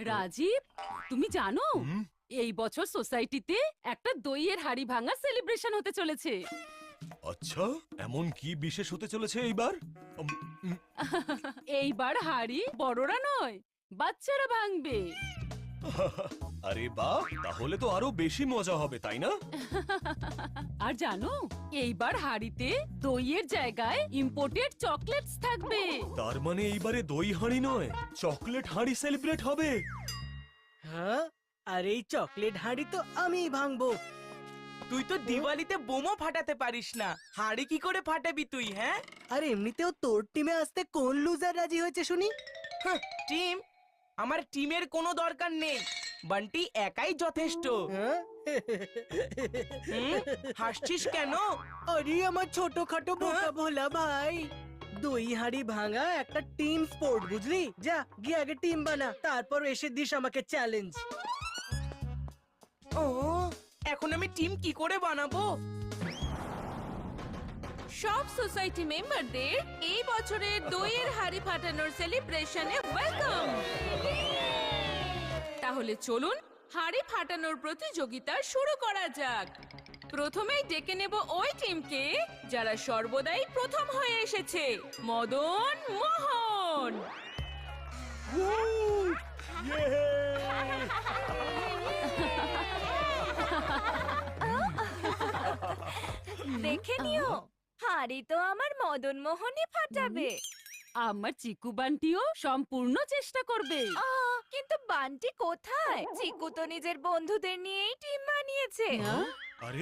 রাজীব, তুমি জানো এই বছর সোসাইটিতে একটা দইয়ের হাড়ি ভাঙা সেলিব্রেশন হতে চলেছে। আচ্ছা, এমন কি বিশেষ হতে চলেছে এইবার? এইবার হাড়ি বড়রা নয়, বাচ্চারা ভাঙবে। আরে বাহ, তাহলে তো আরো বেশি মজা হবে, তাই না? আর জানো, এইবার হাড়িতে দইয়ের জায়গায় ইম্পোর্টেড চকলেটস থাকবে। তার মানে এইবারে দই হাঁড়ি নয়, চকলেট হাঁড়ি সেলিব্রেট হবে। হ্যাঁ, আর এই চকলেট হাঁড়ি তো আমিই ভাঙবো। তুই তো দিওয়ালিতে বোমও ফাটাতে পারিস না, হাঁড়ি কি করে ফাটাবি তুই? হ্যাঁ, আর এমনিতেও তোর টিমে আসতে কোন লুজার রাজি হয়েছে শুনি? টিম? আমার টিমের কোনো দরকার নেই, বান্টি একাই যথেষ্ট। হ্যাঁ? হাসছিস কেন? আরে আমার ছোটখাটো বোকা ভোলা ভাই, দই হাঁড়ি ভাঙা একটা টিম স্পোর্ট, বুঝলি? যা গিয়ে আগে টিম বানা, তারপর এসে দিস আমাকে চ্যালেঞ্জ। ও, এখন আমি টিম কি করে বানাবো? সব সোসাইটি মেম্বারদের এই বছরের দইয়ের হাড়ি ফাটানোর সেলিব্রেশনে ওয়েলকাম। তাহলে চলুন হাড়ি ফাটানোর প্রতিযোগিতা শুরু করা যাক। প্রথমেই ডেকে নেব ওই টিমকে যারা সর্বদাই প্রথম হয়ে এসেছে, মদন মোহন। দেখে নিও, হাড়ি তো আমার মদন মোহনই ফাটাবে। আমার চিকু বান্টিও সম্পূর্ণ চেষ্টা করবে। কিন্তু বান্টি কোথায়? চিকু তো নিজের বন্ধুদের নিয়েই টিম বানিয়েছে। হ্যাঁ?